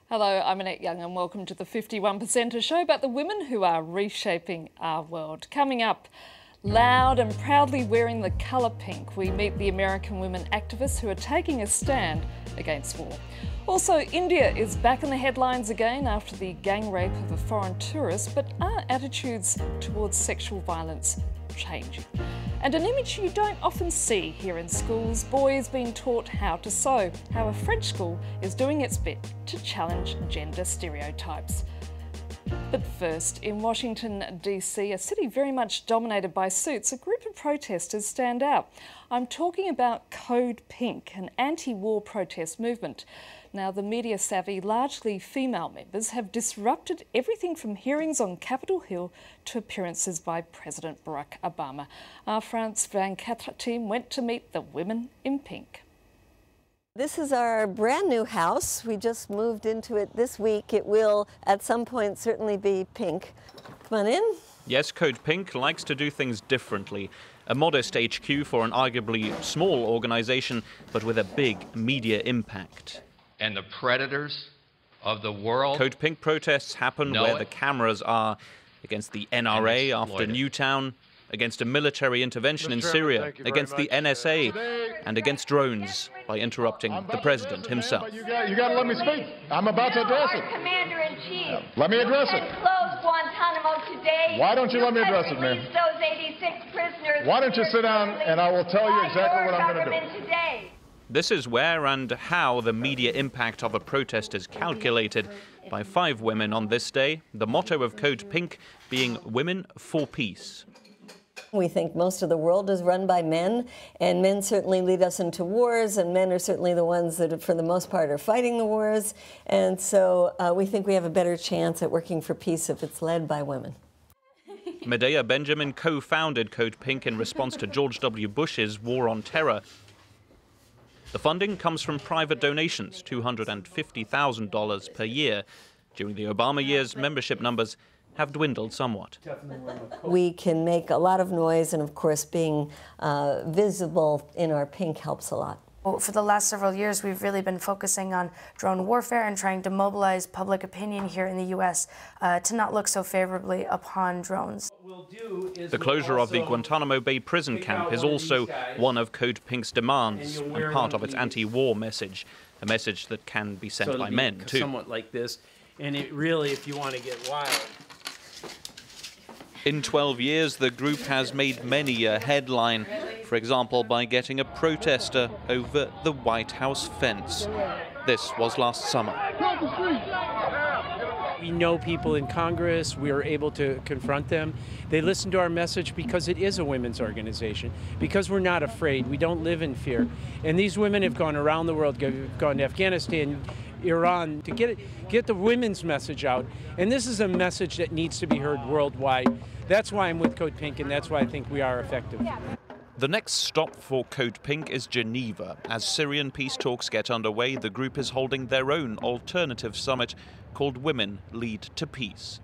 Hello, I'm Annette Young and welcome to the 51%, a show about the women who are reshaping our world. Coming up, loud and proudly wearing the colour pink, we meet the American women activists who are taking a stand against war. Also, India is back in the headlines again after the gang rape of a foreign tourist, but are attitudes towards sexual violence changing? And an image you don't often see here in schools, boys being taught how to sew, how a French school is doing its bit to challenge gender stereotypes. But first, in Washington, D.C., a city very much dominated by suits, a group of protesters stand out. I'm talking about Code Pink, an anti-war protest movement. Now, the media-savvy, largely female members have disrupted everything from hearings on Capitol Hill to appearances by President Barack Obama. Our France 24 team went to meet the women in pink. This is our brand new house. We just moved into it this week. It will, at some point, certainly be pink. Come on in. Yes, Code Pink likes to do things differently. A modest HQ for an arguably small organisation, but with a big media impact. And the predators of the world. Code Pink protests happen where the cameras are, against the NRA after Newtown, against a military intervention in Syria, against the NSA, and against drones by interrupting the president himself. You got to let me speak. I'm about to address it. Commander-in-Chief. Let me address it. Close Guantanamo today. Why don't you let me address it, ma'am? Those 86 prisoners. Why don't you sit down and I will tell you exactly what I'm going to do. Today. This is where and how the media impact of a protest is calculated by 5 women on this day, the motto of Code Pink being Women for Peace. We think most of the world is run by men, and men certainly lead us into wars, and men are certainly the ones that, for the most part, are fighting the wars. And so we think we have a better chance at working for peace if it's led by women. Medea Benjamin co-founded Code Pink in response to George W. Bush's war on terror. The funding comes from private donations, $250,000 per year. During the Obama years, membership numbers have dwindled somewhat. We can make a lot of noise, and of course being visible in our pink helps a lot. For the last several years, we've really been focusing on drone warfare and trying to mobilize public opinion here in the U.S. To not look so favorably upon drones. The closure of the Guantanamo Bay prison camp is also one of Code Pink's demands and part of its anti-war message, a message that can be sent by men too. Somewhat like this, and it really, if you want to get wild. In 12 years, the group has made many a headline, for example, by getting a protester over the White House fence. This was last summer. We know people in Congress. We are able to confront them. They listen to our message because it is a women's organization, because we're not afraid. We don't live in fear. And these women have gone around the world, gone to Afghanistan, Iran, to get the women's message out. And this is a message that needs to be heard worldwide. That's why I'm with Code Pink, and that's why I think we are effective. The next stop for Code Pink is Geneva. As Syrian peace talks get underway, the group is holding their own alternative summit called Women Lead to Peace.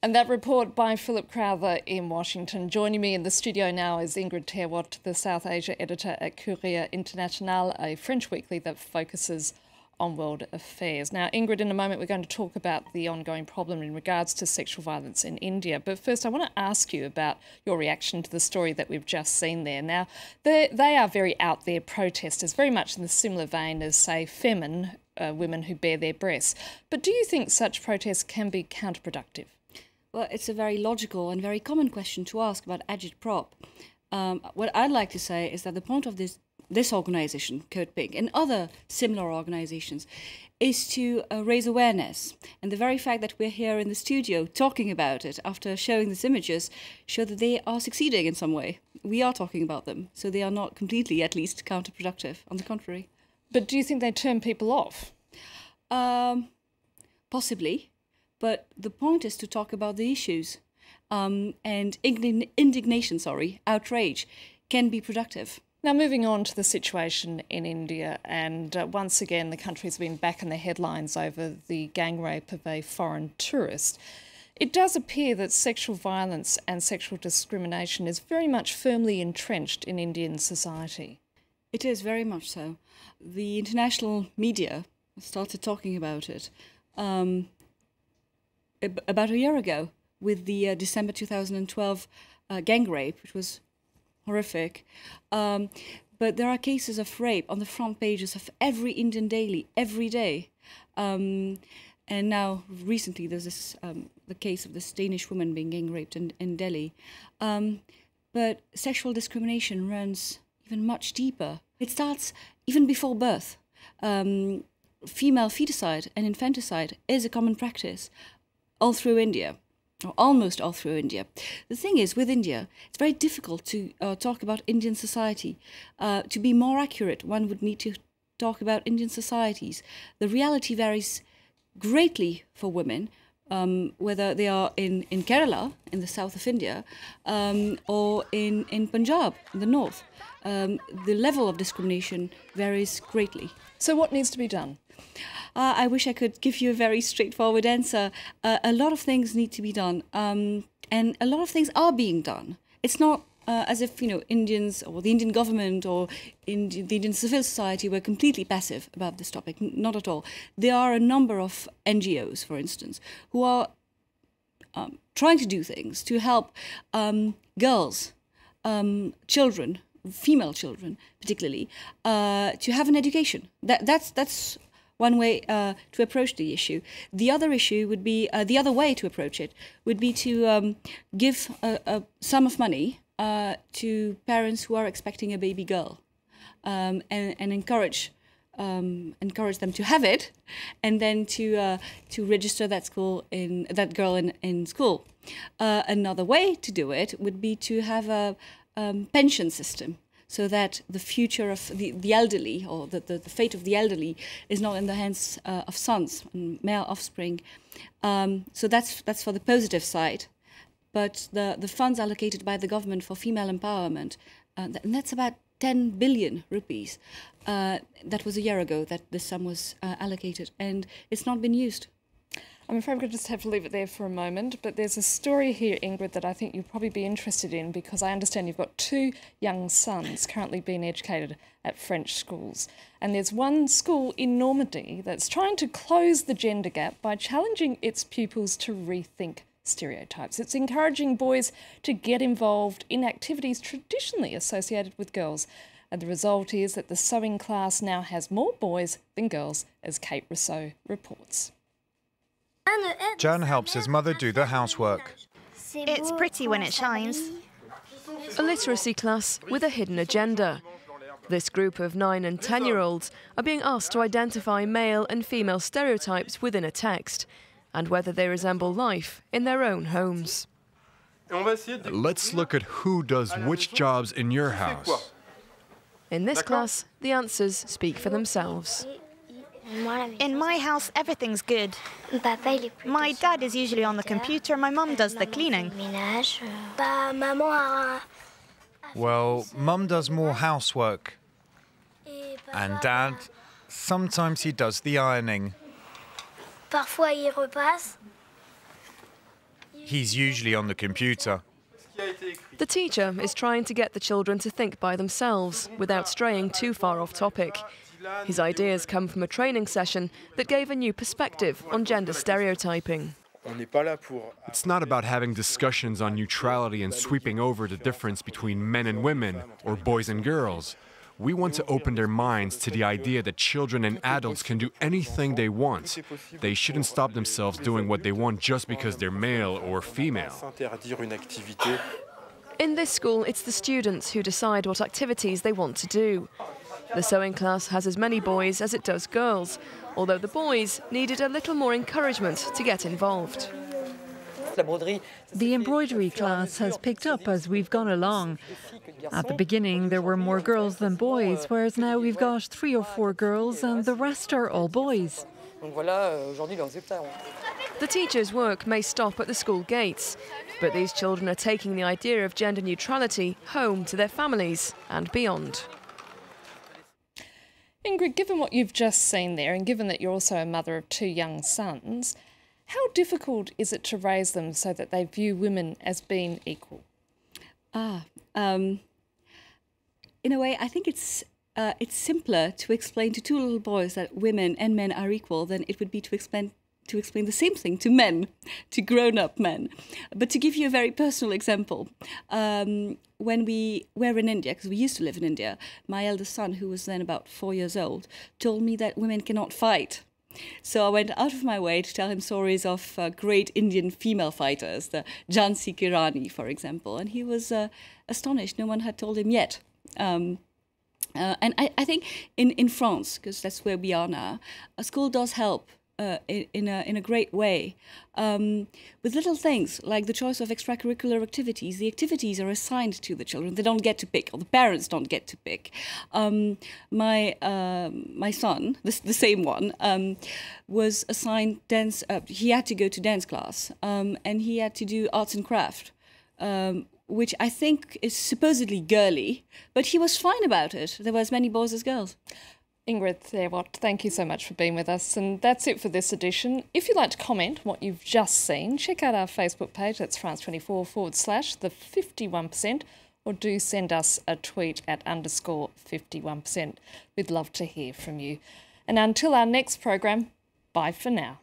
And that report by Philip Crowther in Washington. Joining me in the studio now is Ingrid Terwott, the South Asia editor at Courrier International, a French weekly that focuses on world affairs. Now, Ingrid, in a moment we're going to talk about the ongoing problem in regards to sexual violence in India. But first I want to ask you about your reaction to the story that we've just seen there. Now, they are very out there protesters, very much in the similar vein as, say, Femin, women who bare their breasts. But do you think such protests can be counterproductive? Well, it's a very logical and very common question to ask about agitprop. What I'd like to say is that the point of this organisation, Code Pink, and other similar organisations, is to raise awareness. And the very fact that we're here in the studio talking about it after showing these images show that they are succeeding in some way. We are talking about them, so they are not completely, at least, counterproductive. On the contrary. But do you think they turn people off? Possibly. But the point is to talk about the issues. And indignation, outrage, can be productive. Now, moving on to the situation in India, and once again, the country's been back in the headlines over the gang rape of a foreign tourist. It does appear that sexual violence and sexual discrimination is very much firmly entrenched in Indian society. It is very much so. The international media started talking about it about a year ago with the December 2012 gang rape, which was horrific. But there are cases of rape on the front pages of every Indian daily, every day. And now, recently, there's this, the case of this Danish woman being gang raped in Delhi. But sexual discrimination runs even much deeper. It starts even before birth. Female feticide and infanticide is a common practice all through India. Or almost all through India. The thing is, with India, it's very difficult to talk about Indian society. To be more accurate, one would need to talk about Indian societies. The reality varies greatly for women, whether they are in Kerala, in the south of India, or in Punjab, in the north. The level of discrimination varies greatly. So what needs to be done? I wish I could give you a very straightforward answer. A lot of things need to be done, and a lot of things are being done. It's not as if, Indians or the Indian government or the Indian civil society were completely passive about this topic. Not at all. There are a number of NGOs, for instance, who are trying to do things to help girls, children, female children particularly, to have an education. That's one way to approach the issue. The other issue would be, the other way to approach it would be to give a sum of money to parents who are expecting a baby girl, and encourage them to have it, and then to register that girl in school. Another way to do it would be to have a pension system, so that the future of the elderly, or the fate of the elderly, is not in the hands of sons and male offspring. So that's for the positive side. But the funds allocated by the government for female empowerment, and that's about 10 billion rupees. That was a year ago that this sum was allocated, and it's not been used. I'm afraid we're going to just have to leave it there for a moment, but there's a story here, Ingrid, that I think you'll probably be interested in, because I understand you've got 2 young sons currently being educated at French schools. And there's one school in Normandy that's trying to close the gender gap by challenging its pupils to rethink stereotypes. It's encouraging boys to get involved in activities traditionally associated with girls. And the result is that the sewing class now has more boys than girls, as Kate Rousseau reports. Jan helps his mother do the housework. It's pretty when it shines. A literacy class with a hidden agenda. This group of 9- and 10-year-olds are being asked to identify male and female stereotypes within a text, and whether they resemble life in their own homes. Let's look at who does which jobs in your house. In this class, the answers speak for themselves. In my house, everything's good. My dad is usually on the computer, my mum does the cleaning. Well, Mum does more housework. And Dad, sometimes he does the ironing. He's usually on the computer. The teacher is trying to get the children to think by themselves without straying too far off topic. His ideas come from a training session that gave a new perspective on gender stereotyping. It's not about having discussions on neutrality and sweeping over the difference between men and women or boys and girls. We want to open their minds to the idea that children and adults can do anything they want. They shouldn't stop themselves doing what they want just because they're male or female. In this school, it's the students who decide what activities they want to do. The sewing class has as many boys as it does girls, although the boys needed a little more encouragement to get involved. The embroidery class has picked up as we've gone along. At the beginning, there were more girls than boys, whereas now we've got 3 or 4 girls and the rest are all boys. The teachers' work may stop at the school gates, but these children are taking the idea of gender neutrality home to their families and beyond. Ingrid, given what you've just seen there, and given that you're also a mother of 2 young sons, how difficult is it to raise them so that they view women as being equal? In a way, I think it's simpler to explain to 2 little boys that women and men are equal than it would be to explain the same thing to men, to grown-up men. But to give you a very personal example, when we were in India, because we used to live in India, my eldest son, who was then about 4 years old, told me that women cannot fight. So I went out of my way to tell him stories of great Indian female fighters, the Jhansi Ki Rani, for example, and he was astonished. No one had told him yet. And I think in France, because that's where we are now, a school does help in a great way with little things like the choice of extracurricular activities. The activities are assigned to the children; they don't get to pick, or the parents don't get to pick. My son, the same one, was assigned dance. He had to go to dance class, and he had to do arts and craft. Which I think is supposedly girly, but he was fine about it. There were as many boys as girls. Ingrid Therwart, thank you so much for being with us. And that's it for this edition. If you'd like to comment on what you've just seen, check out our Facebook page. That's France24/the51%, or do send us a tweet at _51%. We'd love to hear from you. And until our next program, bye for now.